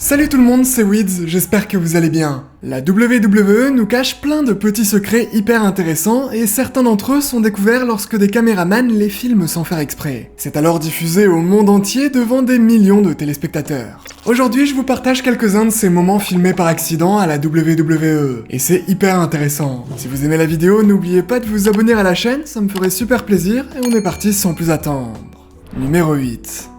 Salut tout le monde, c'est Wids, j'espère que vous allez bien. La WWE nous cache plein de petits secrets hyper intéressants et certains d'entre eux sont découverts lorsque des caméramans les filment sans faire exprès. C'est alors diffusé au monde entier devant des millions de téléspectateurs. Aujourd'hui, je vous partage quelques-uns de ces moments filmés par accident à la WWE, et c'est hyper intéressant. Si vous aimez la vidéo, n'oubliez pas de vous abonner à la chaîne, ça me ferait super plaisir, et on est parti sans plus attendre. Numéro 8.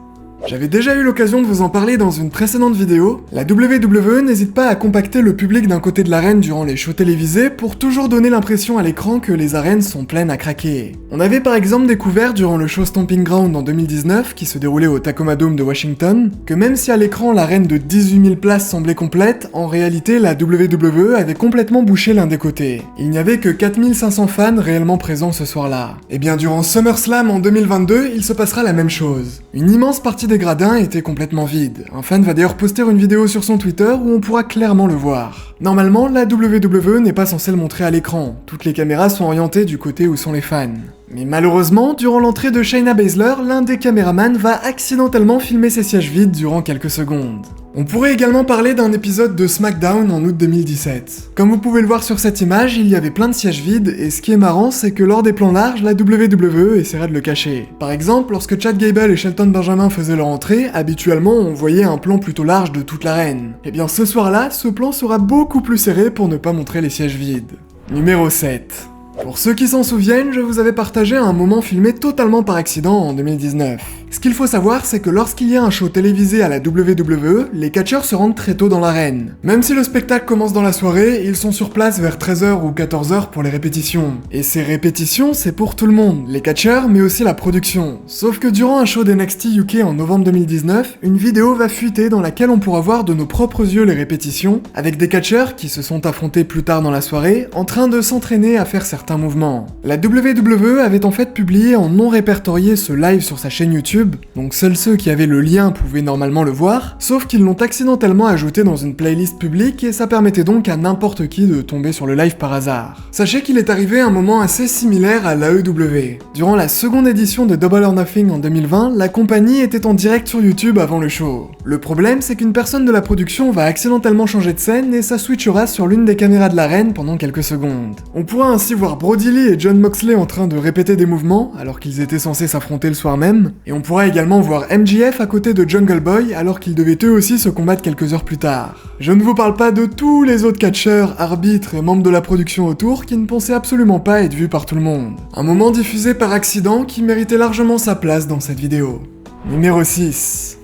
J'avais déjà eu l'occasion de vous en parler dans une précédente vidéo, la WWE n'hésite pas à compacter le public d'un côté de l'arène durant les shows télévisés pour toujours donner l'impression à l'écran que les arènes sont pleines à craquer. On avait par exemple découvert durant le show Stomping Ground en 2019, qui se déroulait au Tacoma Dome de Washington, que même si à l'écran l'arène de 18 000 places semblait complète, en réalité la WWE avait complètement bouché l'un des côtés. Il n'y avait que 4 500 fans réellement présents ce soir-là. Et bien durant SummerSlam en 2022, il se passera la même chose. Une immense partie des gradins était complètement vide. Un fan va d'ailleurs poster une vidéo sur son Twitter où on pourra clairement le voir. Normalement, la WWE n'est pas censée le montrer à l'écran. Toutes les caméras sont orientées du côté où sont les fans. Mais malheureusement, durant l'entrée de Shayna Baszler, l'un des caméramans va accidentellement filmer ses sièges vides durant quelques secondes. On pourrait également parler d'un épisode de SmackDown en août 2017. Comme vous pouvez le voir sur cette image, il y avait plein de sièges vides, et ce qui est marrant, c'est que lors des plans larges, la WWE essaiera de le cacher. Par exemple, lorsque Chad Gable et Shelton Benjamin faisaient leur entrée, habituellement on voyait un plan plutôt large de toute l'arène. Et bien ce soir-là, ce plan sera beaucoup plus serré pour ne pas montrer les sièges vides. Numéro 7. Pour ceux qui s'en souviennent, je vous avais partagé un moment filmé totalement par accident en 2019. Ce qu'il faut savoir, c'est que lorsqu'il y a un show télévisé à la WWE, les catcheurs se rendent très tôt dans l'arène. Même si le spectacle commence dans la soirée, ils sont sur place vers 13h ou 14h pour les répétitions. Et ces répétitions, c'est pour tout le monde, les catcheurs, mais aussi la production. Sauf que durant un show d'NXT UK en novembre 2019, une vidéo va fuiter dans laquelle on pourra voir de nos propres yeux les répétitions, avec des catcheurs qui se sont affrontés plus tard dans la soirée, en train de s'entraîner à faire certains mouvements. La WWE avait en fait publié en non répertorié ce live sur sa chaîne YouTube, donc seuls ceux qui avaient le lien pouvaient normalement le voir, sauf qu'ils l'ont accidentellement ajouté dans une playlist publique et ça permettait donc à n'importe qui de tomber sur le live par hasard. Sachez qu'il est arrivé un moment assez similaire à l'AEW. Durant la seconde édition de Double or Nothing en 2020, la compagnie était en direct sur YouTube avant le show. Le problème, c'est qu'une personne de la production va accidentellement changer de scène et ça switchera sur l'une des caméras de l'arène pendant quelques secondes. On pourra ainsi voir Brody Lee et Jon Moxley en train de répéter des mouvements alors qu'ils étaient censés s'affronter le soir même, et on pourra également voir MJF à côté de Jungle Boy alors qu'ils devaient eux aussi se combattre quelques heures plus tard. Je ne vous parle pas de tous les autres catcheurs, arbitres et membres de la production autour qui ne pensaient absolument pas être vus par tout le monde. Un moment diffusé par accident qui méritait largement sa place dans cette vidéo. Numéro 6.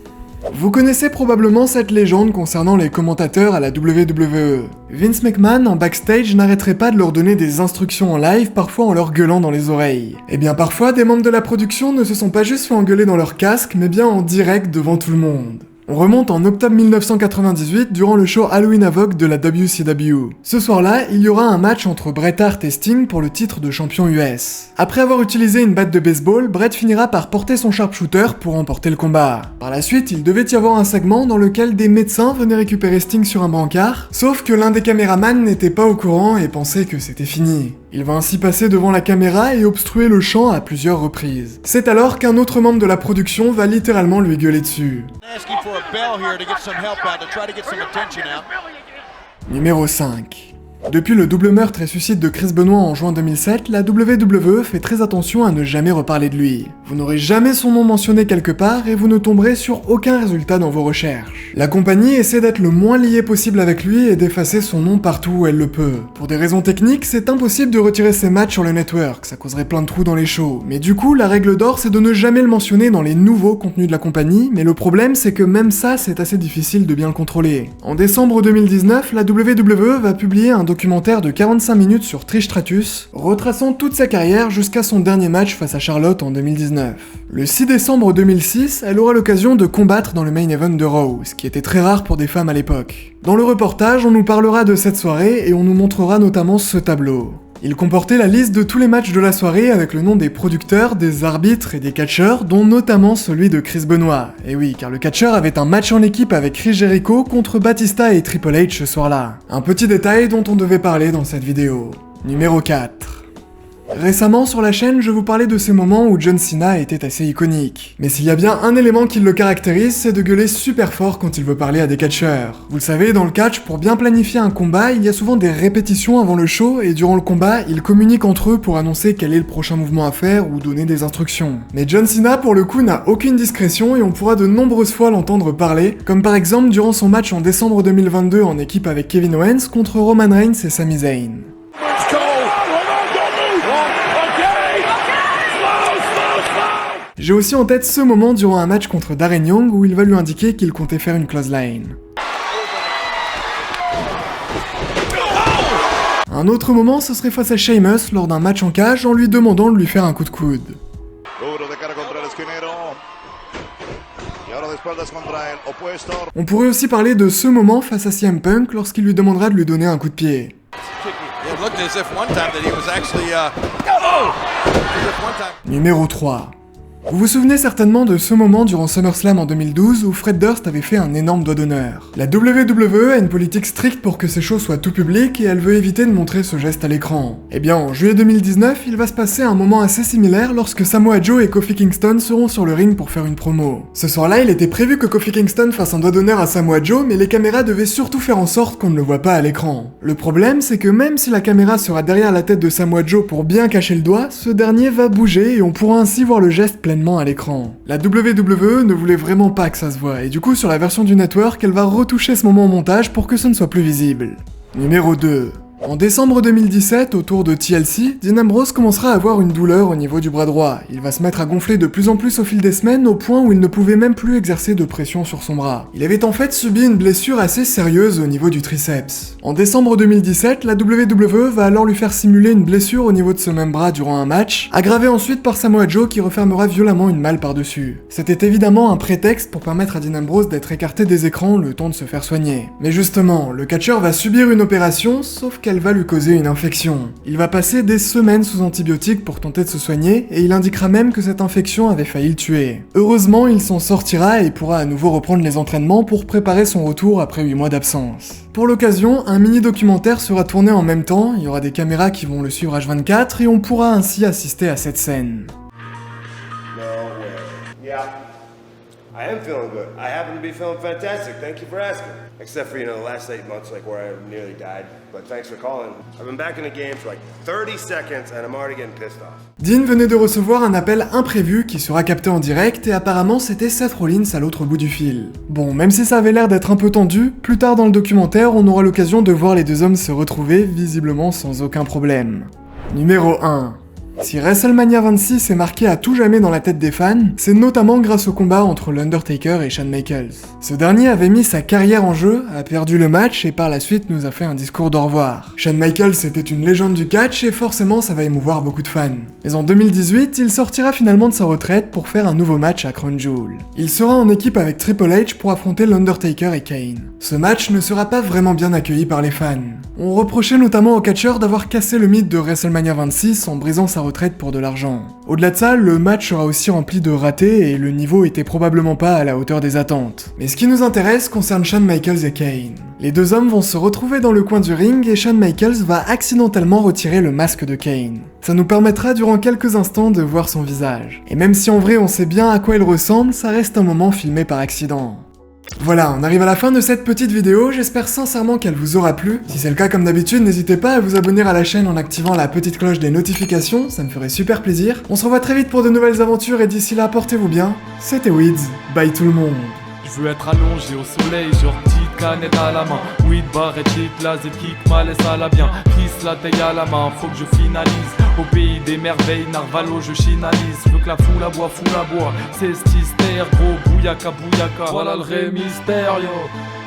Vous connaissez probablement cette légende concernant les commentateurs à la WWE. Vince McMahon en backstage n'arrêterait pas de leur donner des instructions en live, parfois en leur gueulant dans les oreilles. Et bien parfois, des membres de la production ne se sont pas juste fait engueuler dans leur casque, mais bien en direct devant tout le monde. On remonte en octobre 1998 durant le show Halloween Havoc de la WCW. Ce soir-là, il y aura un match entre Bret Hart et Sting pour le titre de champion US. Après avoir utilisé une batte de baseball, Bret finira par porter son sharpshooter pour remporter le combat. Par la suite, il devait y avoir un segment dans lequel des médecins venaient récupérer Sting sur un brancard, sauf que l'un des caméramans n'était pas au courant et pensait que c'était fini. Il va ainsi passer devant la caméra et obstruer le champ à plusieurs reprises. C'est alors qu'un autre membre de la production va littéralement lui gueuler dessus. Numéro 5. Depuis le double meurtre et suicide de Chris Benoit en juin 2007, la WWE fait très attention à ne jamais reparler de lui. Vous n'aurez jamais son nom mentionné quelque part et vous ne tomberez sur aucun résultat dans vos recherches. La compagnie essaie d'être le moins liée possible avec lui et d'effacer son nom partout où elle le peut. Pour des raisons techniques, c'est impossible de retirer ses matchs sur le network, ça causerait plein de trous dans les shows. Mais du coup, la règle d'or c'est de ne jamais le mentionner dans les nouveaux contenus de la compagnie, mais le problème c'est que même ça c'est assez difficile de bien le contrôler. En décembre 2019, la WWE va publier un documentaire de 45 minutes sur Trish Stratus, retraçant toute sa carrière jusqu'à son dernier match face à Charlotte en 2019. Le 6 décembre 2006, elle aura l'occasion de combattre dans le main event de Raw, ce qui était très rare pour des femmes à l'époque. Dans le reportage, on nous parlera de cette soirée et on nous montrera notamment ce tableau. Il comportait la liste de tous les matchs de la soirée avec le nom des producteurs, des arbitres et des catcheurs, dont notamment celui de Chris Benoit. Et oui, car le catcheur avait un match en équipe avec Chris Jericho contre Batista et Triple H ce soir-là. Un petit détail dont on devait parler dans cette vidéo. Numéro 4. Récemment sur la chaîne, je vous parlais de ces moments où John Cena était assez iconique. Mais s'il y a bien un élément qui le caractérise, c'est de gueuler super fort quand il veut parler à des catcheurs. Vous le savez, dans le catch, pour bien planifier un combat, il y a souvent des répétitions avant le show et durant le combat, ils communiquent entre eux pour annoncer quel est le prochain mouvement à faire ou donner des instructions. Mais John Cena, pour le coup, n'a aucune discrétion et on pourra de nombreuses fois l'entendre parler, comme par exemple durant son match en décembre 2022 en équipe avec Kevin Owens contre Roman Reigns et Sami Zayn. J'ai aussi en tête ce moment durant un match contre Darren Young où il va lui indiquer qu'il comptait faire une clothesline. Un autre moment, ce serait face à Sheamus lors d'un match en cage en lui demandant de lui faire un coup de coude. On pourrait aussi parler de ce moment face à CM Punk lorsqu'il lui demandera de lui donner un coup de pied. Numéro 3. Vous vous souvenez certainement de ce moment durant SummerSlam en 2012 où Fred Durst avait fait un énorme doigt d'honneur. La WWE a une politique stricte pour que ces shows soient tout public et elle veut éviter de montrer ce geste à l'écran. Eh bien en juillet 2019, il va se passer un moment assez similaire lorsque Samoa Joe et Kofi Kingston seront sur le ring pour faire une promo. Ce soir-là, il était prévu que Kofi Kingston fasse un doigt d'honneur à Samoa Joe, mais les caméras devaient surtout faire en sorte qu'on ne le voit pas à l'écran. Le problème, c'est que même si la caméra sera derrière la tête de Samoa Joe pour bien cacher le doigt, ce dernier va bouger et on pourra ainsi voir le geste pleinement à l'écran. La WWE ne voulait vraiment pas que ça se voie, et du coup sur la version du network, elle va retoucher ce moment au montage pour que ce ne soit plus visible. Numéro 2. En décembre 2017, autour de TLC, Dean Ambrose commencera à avoir une douleur au niveau du bras droit. Il va se mettre à gonfler de plus en plus au fil des semaines, au point où il ne pouvait même plus exercer de pression sur son bras. Il avait en fait subi une blessure assez sérieuse au niveau du triceps. En décembre 2017, la WWE va alors lui faire simuler une blessure au niveau de ce même bras durant un match, aggravée ensuite par Samoa Joe qui refermera violemment une malle par-dessus. C'était évidemment un prétexte pour permettre à Dean Ambrose d'être écarté des écrans le temps de se faire soigner. Mais justement, le catcheur va subir une opération, sauf qu'elle va lui causer une infection. Il va passer des semaines sous antibiotiques pour tenter de se soigner, et il indiquera même que cette infection avait failli le tuer. Heureusement, il s'en sortira et pourra à nouveau reprendre les entraînements pour préparer son retour après 8 mois d'absence. Pour l'occasion, un mini-documentaire sera tourné en même temps, il y aura des caméras qui vont le suivre H24 et on pourra ainsi assister à cette scène. I am feeling good. I happen to be feeling fantastic. Thank you for asking. Except for, the last 8 months, where I nearly died. But thanks for calling. I've been back in the game for 30 seconds and I'm already getting pissed off. Dean venait de recevoir un appel imprévu qui sera capté en direct et apparemment c'était Seth Rollins à l'autre bout du fil. Bon, même si ça avait l'air d'être un peu tendu, plus tard dans le documentaire, on aura l'occasion de voir les deux hommes se retrouver, visiblement sans aucun problème. Numéro 1. Si WrestleMania 26 est marqué à tout jamais dans la tête des fans, c'est notamment grâce au combat entre l'Undertaker et Shawn Michaels. Ce dernier avait mis sa carrière en jeu, a perdu le match et par la suite nous a fait un discours d'au revoir. Shawn Michaels était une légende du catch et forcément ça va émouvoir beaucoup de fans. Mais en 2018, il sortira finalement de sa retraite pour faire un nouveau match à Crown Jewel. Il sera en équipe avec Triple H pour affronter l'Undertaker et Kane. Ce match ne sera pas vraiment bien accueilli par les fans. On reprochait notamment au catcheur d'avoir cassé le mythe de WrestleMania 26 en brisant sa retraite pour de l'argent. Au-delà de ça, le match sera aussi rempli de ratés et le niveau était probablement pas à la hauteur des attentes. Mais ce qui nous intéresse concerne Shawn Michaels et Kane. Les deux hommes vont se retrouver dans le coin du ring et Shawn Michaels va accidentellement retirer le masque de Kane. Ça nous permettra durant quelques instants de voir son visage. Et même si en vrai on sait bien à quoi il ressemble, ça reste un moment filmé par accident. Voilà, on arrive à la fin de cette petite vidéo, j'espère sincèrement qu'elle vous aura plu. Si c'est le cas, comme d'habitude, n'hésitez pas à vous abonner à la chaîne en activant la petite cloche des notifications, ça me ferait super plaisir. On se revoit très vite pour de nouvelles aventures et d'ici là, portez-vous bien. C'était Weeds, bye tout le monde. Je veux être allongé au soleil, genre petite canette à la main. Weed, barrette, chic, laser, kick, malaise à la bien. Kiss, la taille à la main, faut que je finalise. Au pays des merveilles, Narvalo, je chinalise. Je veux que la foule aboie, c'est stystère, gros bouyaka, bouyaka. Voilà le ré mystère, yo.